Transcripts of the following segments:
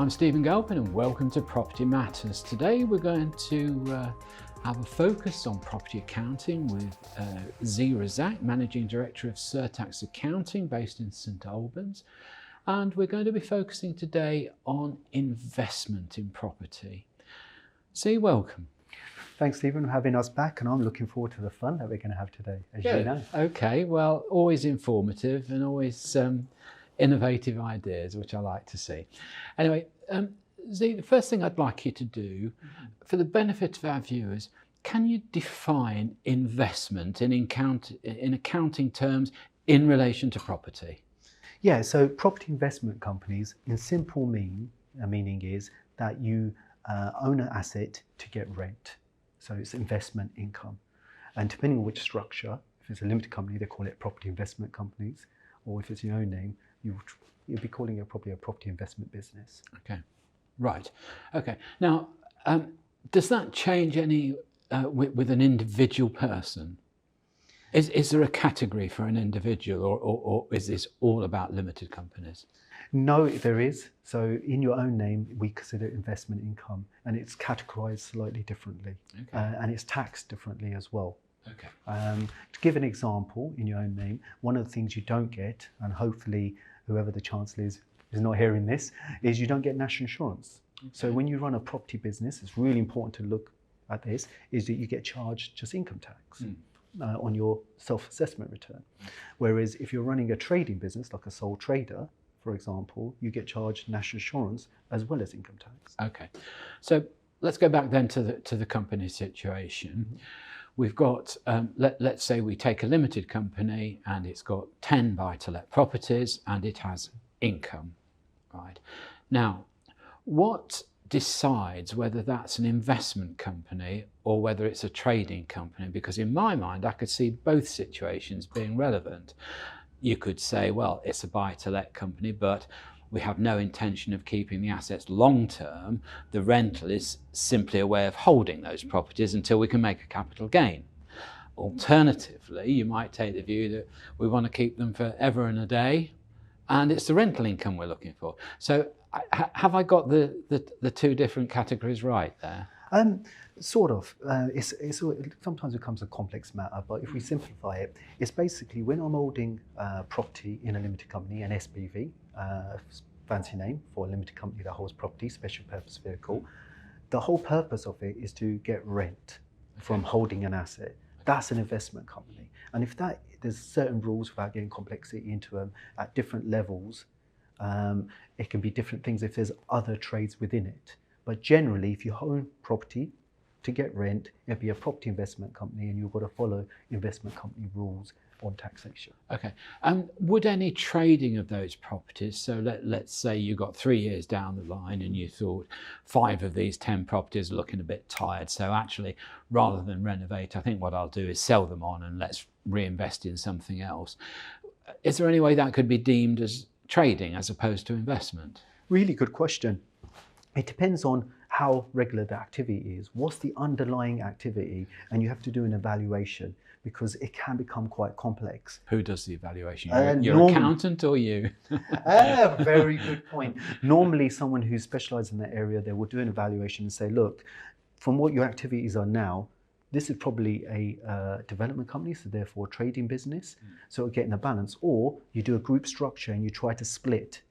I'm Stephen Galpin and welcome to Property Matters. Today we're going to have a focus on property accounting with Zee Razaq, Managing Director of Surtax Accounting based in St Albans. And we're going to be focusing today on investment in property. Zee, welcome. Thanks, Stephen, for having us back, and I'm looking forward to the fun that we're going to have today, as you know. Okay, well, always informative and always innovative ideas, which I like to see. Anyway, Zee, the first thing I'd like you to do, for the benefit of our viewers, can you define investment in accounting terms in relation to property? Yeah, so property investment companies, in simple meaning is that you own an asset to get rent. So it's investment income. And depending on which structure, if it's a limited company, they call it property investment companies, or if it's your own name, you'll be calling it probably a property investment business. Okay, right. Okay. Now, does that change any with an individual person? Is there a category for an individual, or is this all about limited companies? No, there is. So in your own name, we consider investment income, and it's categorized slightly differently, and it's taxed differently as well. Okay. To give an example, in your own name, one of the things you don't get, and hopefully whoever the chancellor is not hearing this, is you don't get national insurance. Okay. So when you run a property business, it's really important to look at this, is that you get charged just income tax on your self-assessment return. Whereas if you're running a trading business, like a sole trader, for example, you get charged national insurance as well as income tax. Okay, so let's go back then to the company situation. We've got, let's say we take a limited company and it's got 10 buy-to-let properties and it has income, right? Now, what decides whether that's an investment company or whether it's a trading company? Because in my mind, I could see both situations being relevant. You could say, well, it's a buy-to-let company, but we have no intention of keeping the assets long-term. The rental is simply a way of holding those properties until we can make a capital gain. Alternatively, you might take the view that we want to keep them forever and a day, and it's the rental income we're looking for. So have I got the two different categories right there? Sort of. It sometimes becomes a complex matter, but if we simplify it, it's basically when I'm holding property in a limited company, an SPV, fancy name for a limited company that holds property, special purpose vehicle, the whole purpose of it is to get rent from holding an asset. That's an investment company. And if there's certain rules without getting complexity into them at different levels, it can be different things if there's other trades within it. But generally, if you own property to get rent, it'll be a property investment company, and you've got to follow investment company rules on taxation. Okay. Would any trading of those properties, so let's say you got 3 years down the line and you thought 5 of these 10 properties are looking a bit tired, so actually rather than renovate, I think what I'll do is sell them on and let's reinvest in something else. Is there any way that could be deemed as trading as opposed to investment? Really good question. It depends on how regular the activity is. What's the underlying activity? And you have to do an evaluation because it can become quite complex. Who does the evaluation? Your accountant or you? Very good point. Normally someone who specializes in that area, they will do an evaluation and say, look, from what your activities are now, this is probably a development company, so therefore a trading business. So it'll get in a balance. Or you do a group structure and you try to split,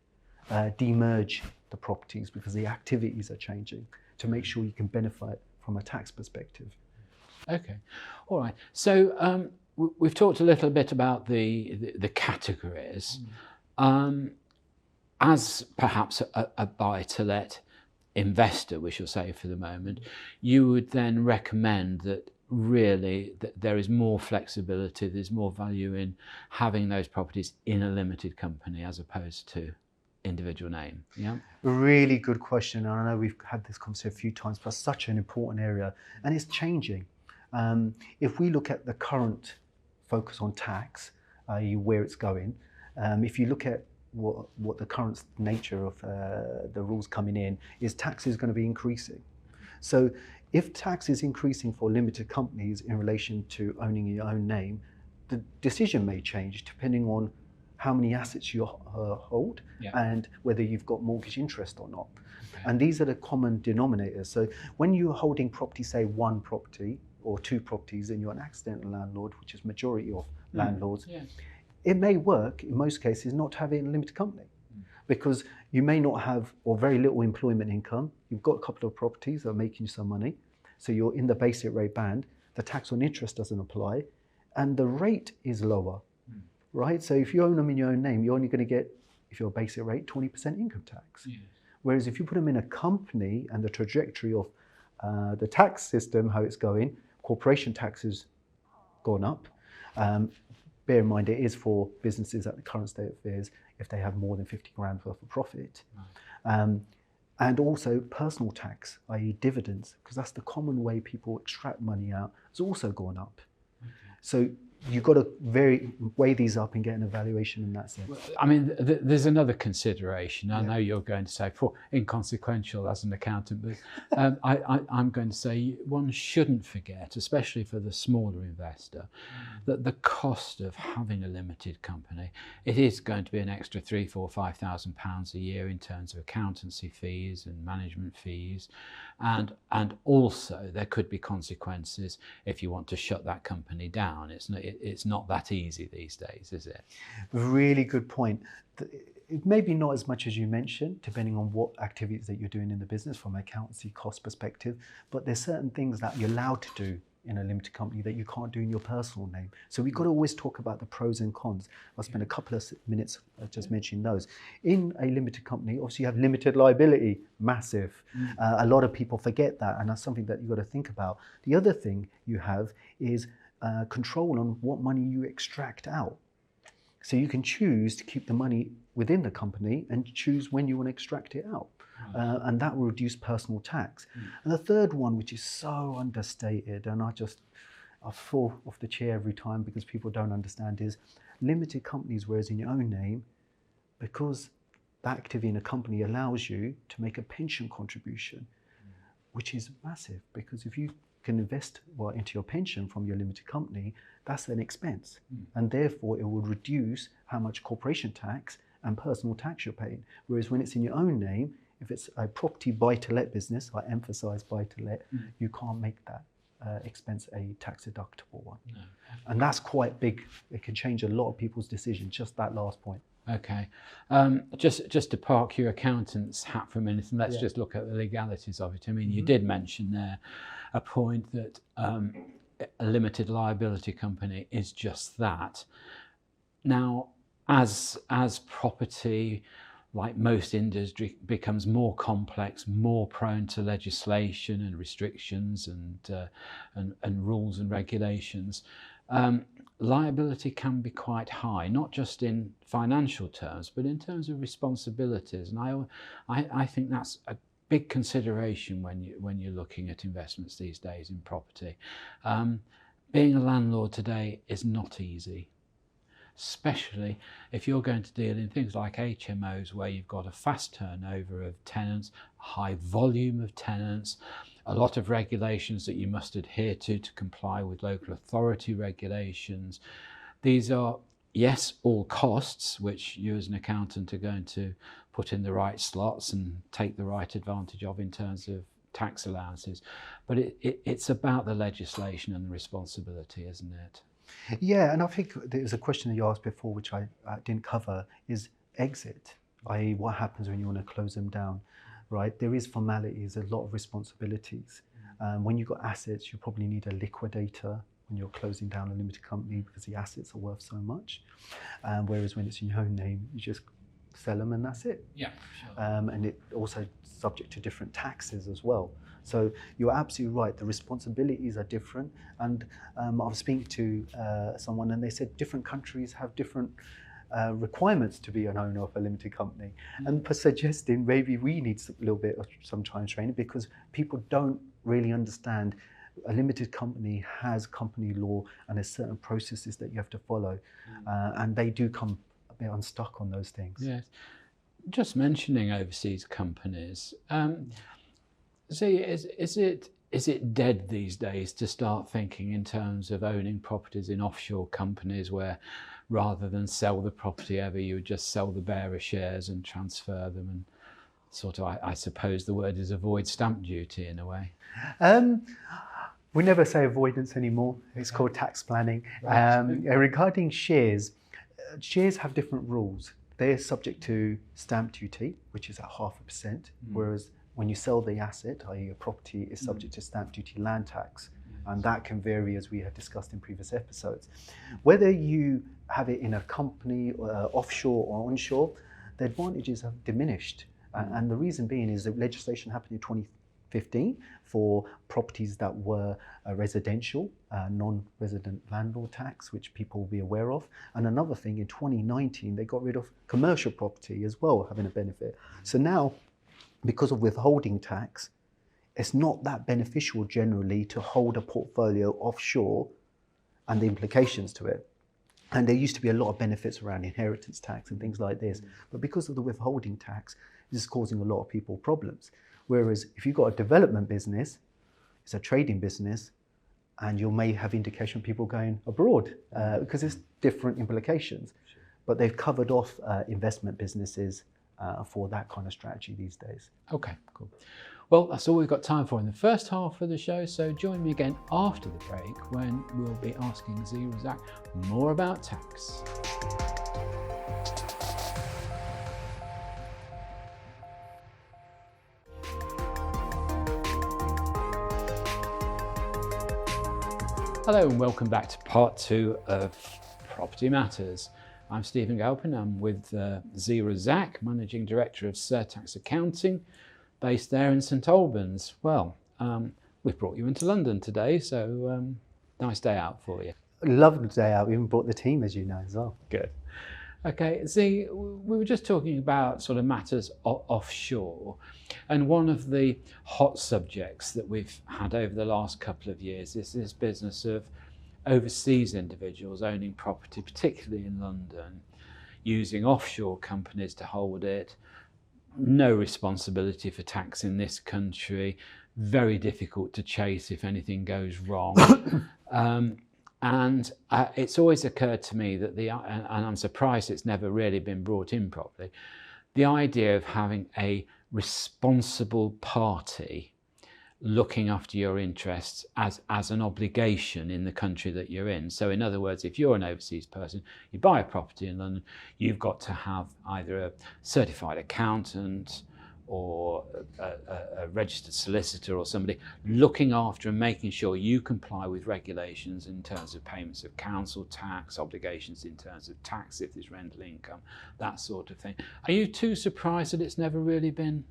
demerge the properties because the activities are changing to make sure you can benefit from a tax perspective. Okay, all right. So we've talked a little bit about the categories. As perhaps a buy-to-let investor, we shall say for the moment, you would then recommend that really that there is more flexibility, there's more value in having those properties in a limited company as opposed to individual name. Yeah. Really good question. And I know we've had this conversation a few times, but such an important area, and it's changing. If we look at the current focus on tax, i.e. where it's going, if you look at what the current nature of the rules coming in is, tax is going to be increasing. So if tax is increasing for limited companies in relation to owning your own name, the decision may change depending on how many assets you hold, and whether you've got mortgage interest or not. And these are the common denominators. So when you're holding property, say one property or two properties, and you're an accidental landlord, which is majority of landlords, it may work in most cases not to have it in a limited company, because you may not have or very little employment income. You've got a couple of properties that are making you some money, so you're in the basic rate band. The tax on interest doesn't apply, and the rate is lower, right? So if you own them in your own name, you're only going to get, if you're a basic rate, 20% income tax. Whereas if you put them in a company and the trajectory of the tax system, how it's going, corporation tax has gone up. Bear in mind, it is for businesses at the current state of affairs if they have more than 50 grand worth of profit. And also personal tax, i.e. dividends, because that's the common way people extract money out, has also gone up. So you've got to weigh these up and get an evaluation in that sense. I mean, there's another consideration. I know you're going to say, inconsequential as an accountant, but I'm going to say one shouldn't forget, especially for the smaller investor, that the cost of having a limited company, it is going to be an extra £3,000, £4,000, £5,000 a year in terms of accountancy fees and management fees. And also there could be consequences if you want to shut that company down. It's not that easy these days, is it? Really good point. It may be not as much as you mentioned, depending on what activities that you're doing in the business from an accountancy cost perspective, but there's certain things that you're allowed to do in a limited company that you can't do in your personal name. So we've got to always talk about the pros and cons. I'll spend a couple of minutes just mentioning those. In a limited company, obviously you have limited liability, massive. A lot of people forget that, and that's something that you've got to think about. The other thing you have is control on what money you extract out. So you can choose to keep the money within the company and choose when you want to extract it out. And that will reduce personal tax. And the third one, which is so understated, and I fall off the chair every time because people don't understand, is limited companies, whereas in your own name, because that activity in a company allows you to make a pension contribution, which is massive, because if you can invest into your pension from your limited company, that's an expense. And therefore it will reduce how much corporation tax and personal tax you're paying. Whereas when it's in your own name, if it's a property buy-to-let business, I emphasize buy-to-let, you can't make that expense a tax deductible one. And that's quite big. It can change a lot of people's decisions, just that last point. Okay. Just to park your accountant's hat for a minute, and let's just look at the legalities of it. I mean, you did mention there a point that a limited liability company is just that. Now, as property, like most industry, becomes more complex, more prone to legislation and restrictions and rules and regulations, liability can be quite high, not just in financial terms, but in terms of responsibilities. And I think that's a big consideration when you're looking at investments these days in property. Being a landlord today is not easy, especially if you're going to deal in things like HMOs, where you've got a fast turnover of tenants, a high volume of tenants, a lot of regulations that you must adhere to comply with local authority regulations. These are, yes, all costs, which you as an accountant are going to put in the right slots and take the right advantage of in terms of tax allowances. But it's about the legislation and the responsibility, isn't it? Yeah, and I think there's a question that you asked before, which I didn't cover, is exit, i.e. what happens when you want to close them down, right? There is formalities, a lot of responsibilities. When you've got assets, you probably need a liquidator when you're closing down a limited company because the assets are worth so much. Whereas when it's in your own name, you just sell them and that's it. Yeah, sure. And it also subject to different taxes as well. So you're absolutely right, the responsibilities are different. And I was speaking to someone and they said different countries have different requirements to be an owner of a limited company. And for suggesting maybe we need a little bit of some time training, because people don't really understand a limited company has company law and there's certain processes that you have to follow. And they do come a bit unstuck on those things. Yes. Just mentioning overseas companies, Zee, is it dead these days to start thinking in terms of owning properties in offshore companies where rather than sell the property ever, you would just sell the bearer shares and transfer them and sort of, I suppose the word is avoid stamp duty in a way. We never say avoidance anymore. It's called tax planning. Right. Regarding shares, shares have different rules. They're subject to stamp duty, which is at 0.5%, whereas when you sell the asset, i.e. a property, is subject to stamp duty land tax. And that can vary, as we have discussed in previous episodes. Whether you have it in a company, offshore or onshore, the advantages have diminished. And the reason being is that legislation happened in 2015 for properties that were residential, non-resident landlord tax, which people will be aware of. And another thing, in 2019, they got rid of commercial property as well, having a benefit. So now, because of withholding tax, it's not that beneficial generally to hold a portfolio offshore and the implications to it. And there used to be a lot of benefits around inheritance tax and things like this. But because of the withholding tax, this is causing a lot of people problems. Whereas if you've got a development business, it's a trading business, and you may have indication of people going abroad because there's different implications. But they've covered off investment businesses for that kind of strategy these days. Okay, cool. Well, that's all we've got time for in the first half of the show, so join me again after the break when we'll be asking Zee Razaq more about tax. Hello and welcome back to part 2 of Property Matters. I'm Stephen Galpin. I'm with Zee Razaq, Managing Director of Surtax Accounting, based there in St Albans. Well, we've brought you into London today, so nice day out for you. Lovely day out. We even brought the team, as you know, as well. Good. Okay, Zee, we were just talking about sort of matters offshore, and one of the hot subjects that we've had over the last couple of years is this business of overseas individuals owning property, particularly in London, using offshore companies to hold it, no responsibility for tax in this country, very difficult to chase if anything goes wrong. And it's always occurred to me that and I'm surprised it's never really been brought in properly, the idea of having a responsible party looking after your interests as an obligation in the country that you're in. So in other words, if you're an overseas person, you buy a property in London, you've got to have either a certified accountant or a registered solicitor or somebody looking after and making sure you comply with regulations in terms of payments of council tax, obligations in terms of tax if there's rental income, that sort of thing. Are you too surprised that it's never really been?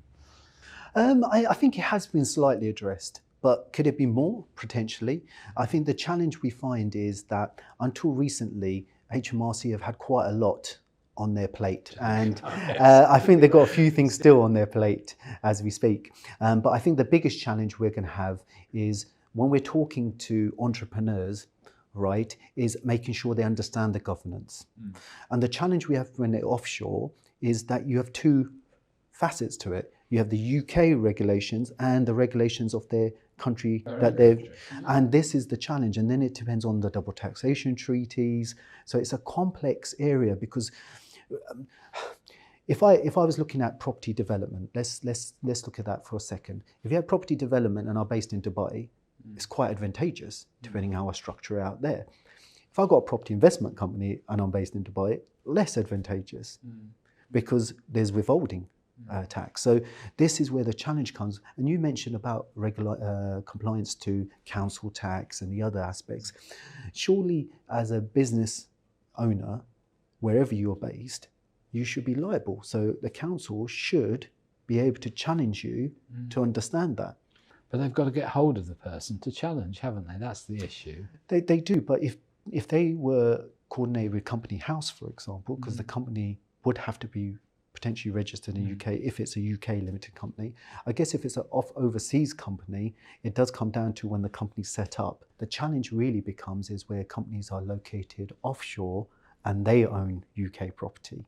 I think it has been slightly addressed, but could it be more? Potentially. I think the challenge we find is that until recently, HMRC have had quite a lot on their plate, and I think they've got a few things still on their plate as we speak. But I think the biggest challenge we're going to have is when we're talking to entrepreneurs, right, is making sure they understand the governance. And the challenge we have when they're offshore is that you have two facets to it. You have the UK regulations and the regulations of their country that they've, and this is the challenge. And then it depends on the double taxation treaties. So it's a complex area because if I was looking at property development, let's look at that for a second. If you have property development and are based in Dubai, it's quite advantageous depending how I structure it out there. If I've got a property investment company and I'm based in Dubai, less advantageous because there's withholding tax. So this is where the challenge comes. And you mentioned about regular compliance to council tax and the other aspects. Surely as a business owner, wherever you're based, you should be liable. So the council should be able to challenge you to understand that. But they've got to get hold of the person to challenge, haven't they? That's the issue. They do, but if they were coordinated with Company House, for example, because the company would have to be potentially registered in the UK if it's a UK limited company. I guess if it's an overseas company, it does come down to when the company's set up. The challenge really becomes is where companies are located offshore and they own UK property.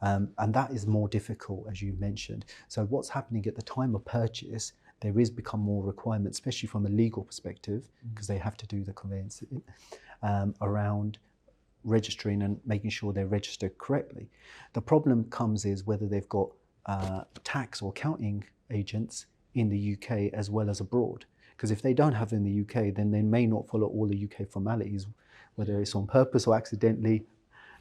And that is more difficult, as you mentioned. So what's happening at the time of purchase, there is become more requirements, especially from a legal perspective, because they have to do the conveyancing around registering and making sure they're registered correctly. The problem comes is whether they've got tax or accounting agents in the UK as well as abroad. Because if they don't have in the UK, then they may not follow all the UK formalities, whether it's on purpose or accidentally.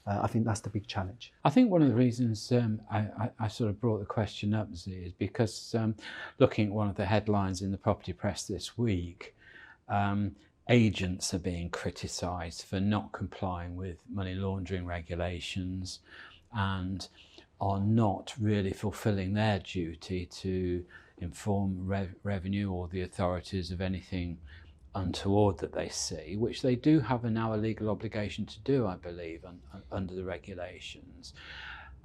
I think that's the big challenge. I think one of the reasons I sort of brought the question up, Zee, is because looking at one of the headlines in the property press this week, agents are being criticised for not complying with money laundering regulations and are not really fulfilling their duty to inform revenue or the authorities of anything untoward that they see, which they do have now a legal obligation to do, I believe, under the regulations.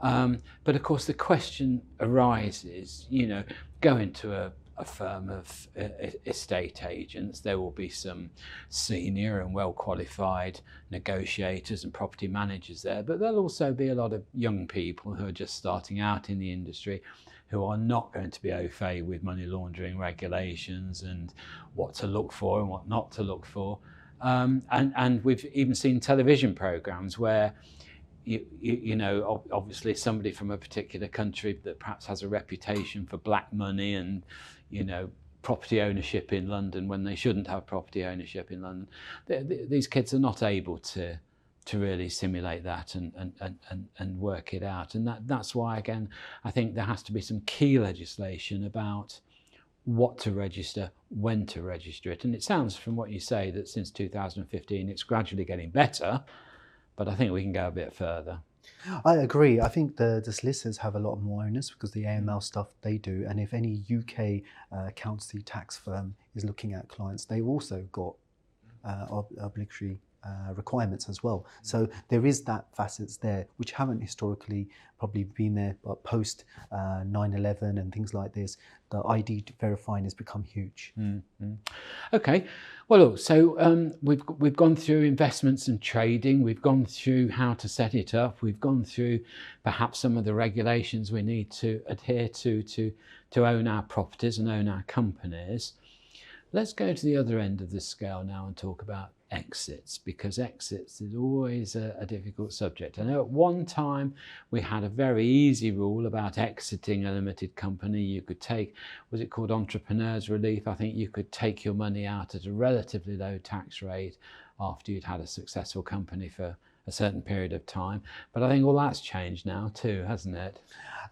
But of course the question arises, go into a firm of estate agents, there will be some senior and well-qualified negotiators and property managers there, but there'll also be a lot of young people who are just starting out in the industry who are not going to be au fait with money laundering regulations and what to look for and what not to look for. And we've even seen television programs where obviously somebody from a particular country that perhaps has a reputation for black money and, property ownership in London when they shouldn't have property ownership in London. These kids are not able to really simulate that and work it out. And that's why, again, I think there has to be some key legislation about what to register, when to register it. And it sounds from what you say that since 2015 it's gradually getting better, but I think we can go a bit further. I agree. I think the solicitors have a lot more onus because the AML stuff they do, and if any UK accountancy tax firm is looking at clients, they've also got obligatory requirements as well. So there is that facets there which haven't historically probably been there, but post 9/11 and things like this, the ID verifying has become huge. Mm-hmm. Okay, well, look, so we've gone through investments and trading, we've gone through how to set it up, we've gone through perhaps some of the regulations we need to adhere to own our properties and own our companies. Let's go to the other end of the scale now and talk about exits, because exits is always a difficult subject. I know at one time we had a very easy rule about exiting a limited company. You could take, was it called entrepreneurs relief? I think you could take your money out at a relatively low tax rate after you'd had a successful company for a certain period of time. But I think all that's changed now too, hasn't it?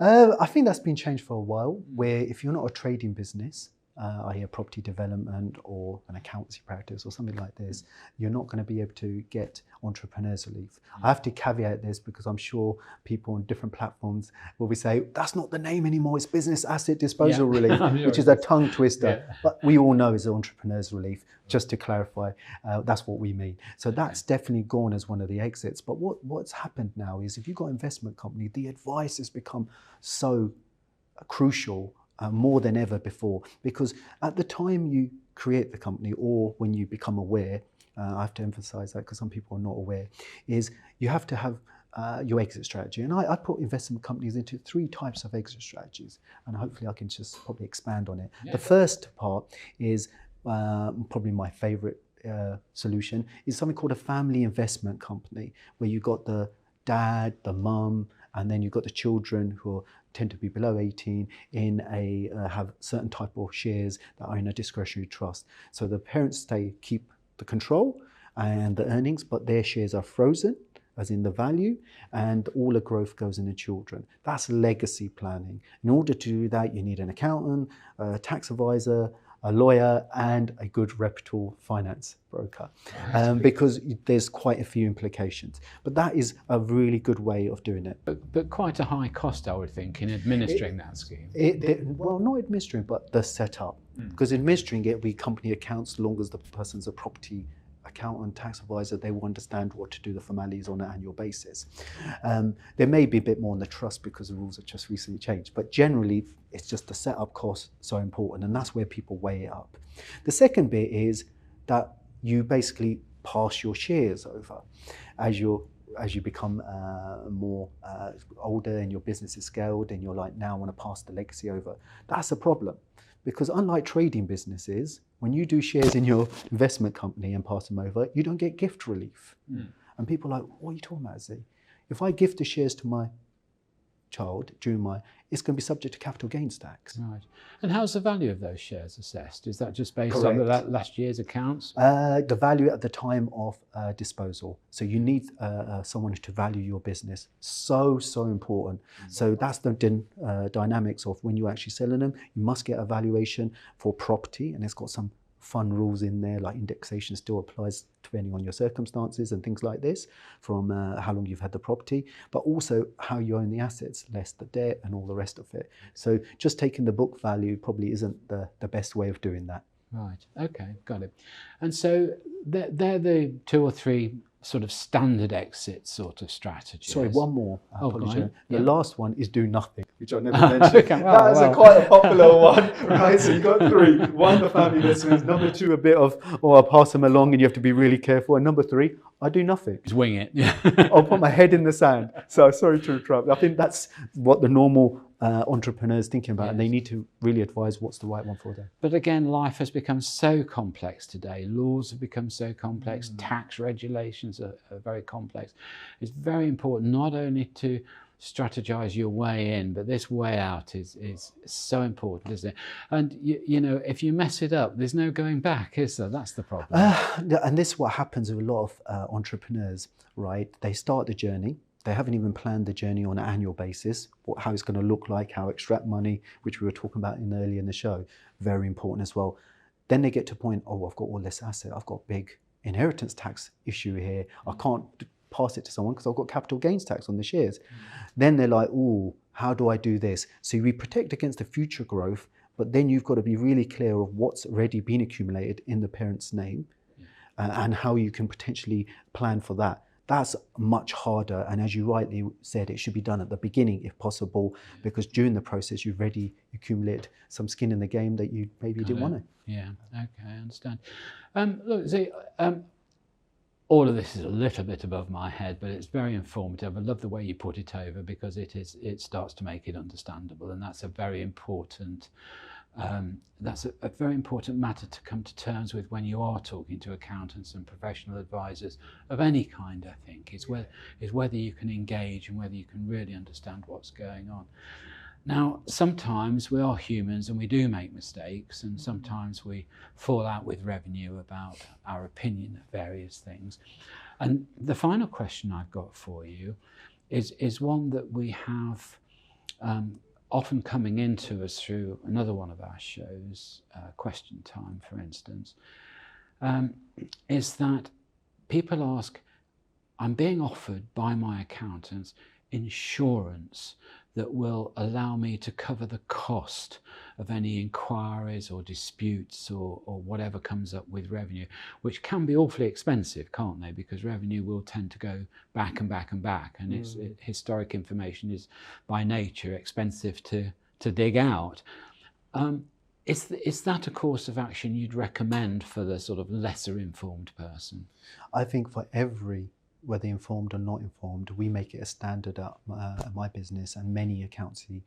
I think that's been changed for a while, where if you're not a trading business, i.e. a property development or an accountancy practice or something like this, you're not going to be able to get entrepreneurs relief. I have to caveat this because I'm sure people on different platforms will be saying, that's not the name anymore, it's business asset disposal relief, which is a tongue twister. Yeah. But we all know it's entrepreneurs relief, just to clarify, that's what we mean. So that's definitely gone as one of the exits. But what's happened now is if you've got an investment company, the advice has become so crucial, more than ever before, because at the time you create the company or when you become aware, I have to emphasize that because some people are not aware, is you have to have your exit strategy. And I put investment companies into 3 types of exit strategies, and hopefully I can just probably expand on it. Yeah. The first part is probably my favorite solution, is something called a family investment company, where you got the dad, the mum, and then you've got the children who tend to be below 18 in have certain type of shares that are in a discretionary trust. So the parents keep the control and the earnings, but their shares are frozen, as in the value, and all the growth goes in the children. That's legacy planning. In order to do that, you need an accountant, a tax advisor, a lawyer, and a good reputable finance broker, because there's quite a few implications. But that is a really good way of doing it. But quite a high cost, I would think, in administering that scheme. Well, not administering, but the setup. Because administering it, we company accounts, as long as the person's a property accountant, tax advisor, they will understand what to do the formalities on an annual basis. There may be a bit more on the trust because the rules have just recently changed, but generally it's just the setup cost so important, and that's where people weigh it up. The second bit is that you basically pass your shares over as you become more older and your business is scaled and you're like, now I want to pass the legacy over. That's a problem. Because unlike trading businesses, when you do shares in your investment company and pass them over, you don't get gift relief. And people are like, what are you talking about, Zee? If I gift the shares to my child it's going to be subject to capital gains tax. Right. And how's the value of those shares assessed? Is that just based Correct. on the last year's accounts? The value at the time of disposal. So you need someone to value your business. So important. So that's the dynamics of when you're actually selling them. You must get a valuation for property, and it's got some fun rules in there, like indexation still applies depending on your circumstances and things like this, from how long you've had the property, but also how you own the assets, less the debt and all the rest of it. So just taking the book value probably isn't the best way of doing that. Right, okay, got it. And so they're the 2 or 3 sort of standard exit sort of strategies. Sorry, one more. I apologize. The last one is do nothing, which I never mentioned. Okay, That is quite a popular one, right? So you've got 3. 1, the family investments. Number 2, a bit of, I'll pass them along and you have to be really careful. And number 3, I do nothing. Just wing it. Yeah. I'll put my head in the sand. So sorry to interrupt. I think that's what the normal entrepreneurs thinking about, and they need to really advise what's the right one for them. But again, life has become so complex today. Laws have become so complex. Tax regulations are very complex. It's very important not only to strategize your way in, but this way out is so important, isn't it? And you know, if you mess it up, there's no going back, is there? That's the problem. And this is what happens with a lot of entrepreneurs, right? They start the journey. They haven't even planned the journey on an annual basis, how it's going to look like, how extract money, which we were talking about earlier in the show, very important as well. Then they get to a point, I've got all this asset, I've got a big inheritance tax issue here, I can't pass it to someone because I've got capital gains tax on the shares. Then they're like, how do I do this? So we protect against the future growth, but then you've got to be really clear of what's already been accumulated in the parent's name and how you can potentially plan for that. That's much harder, and as you rightly said, it should be done at the beginning if possible, because during the process you've already accumulated some skin in the game that you maybe didn't want to. Yeah, okay, I understand. Look, Zee, all of this is a little bit above my head, but it's very informative. I love the way you put it over, because it starts to make it understandable, and that's a very important matter to come to terms with when you are talking to accountants and professional advisors of any kind. I think is whether you can engage and whether you can really understand what's going on. Now, sometimes we are humans and we do make mistakes, and sometimes we fall out with revenue about our opinion of various things. And the final question I've got for you is one that we have often coming into us through another one of our shows, Question Time, for instance, is that people ask, I'm being offered by my accountants insurance that will allow me to cover the cost of any inquiries or disputes or whatever comes up with revenue, which can be awfully expensive, can't they? Because revenue will tend to go back and back and back, and historic information is by nature expensive to dig out. Is that a course of action you'd recommend for the sort of lesser informed person? I think for every, whether informed or not informed, we make it a standard at my business and many accountancy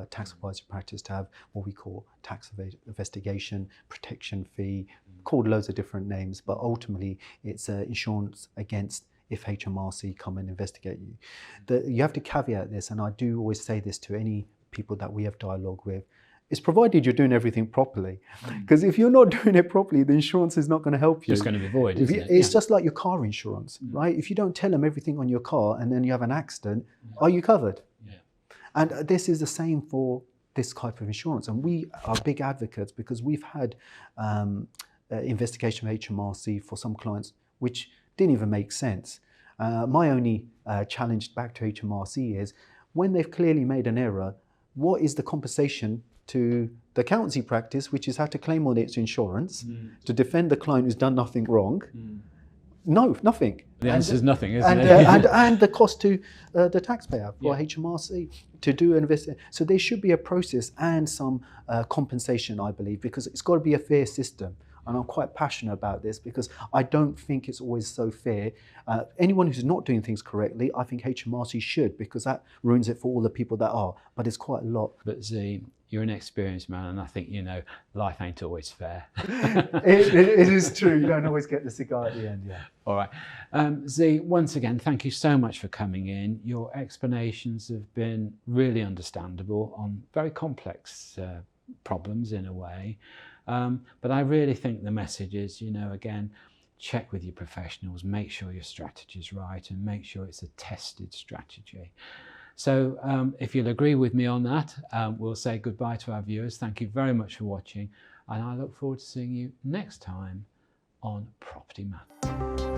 tax advisory practice to have what we call tax investigation, protection fee, called loads of different names, but ultimately it's insurance against if HMRC come and investigate you. You have to caveat this, and I do always say this to any people that we have dialogue with, it's provided you're doing everything properly. Because if you're not doing it properly, the insurance is not going to help you. It's going to be void, isn't it? It's just like your car insurance, right? If you don't tell them everything on your car and then you have an accident, are you covered? Yeah. And this is the same for this type of insurance. And we are big advocates because we've had investigation of HMRC for some clients which didn't even make sense. My only challenge back to HMRC is when they've clearly made an error, what is the compensation to the accountancy practice, which is how to claim on its insurance to defend the client who's done nothing wrong? No, nothing. The answer is nothing, isn't it? And the cost to the taxpayer for HMRC to do an investigation. So there should be a process and some compensation, I believe, because it's got to be a fair system. And I'm quite passionate about this because I don't think it's always so fair. Anyone who's not doing things correctly, I think HMRC should, because that ruins it for all the people that are. But it's quite a lot. But Zee, you're an experienced man, and I think, you know, life ain't always fair. it is true. You don't always get the cigar at the end, yeah. All right. Zee, once again, thank you so much for coming in. Your explanations have been really understandable on very complex problems in a way. But I really think the message is, you know, again, check with your professionals, make sure your strategy is right, and make sure it's a tested strategy. So if you'll agree with me on that, we'll say goodbye to our viewers. Thank you very much for watching, and I look forward to seeing you next time on Property Man.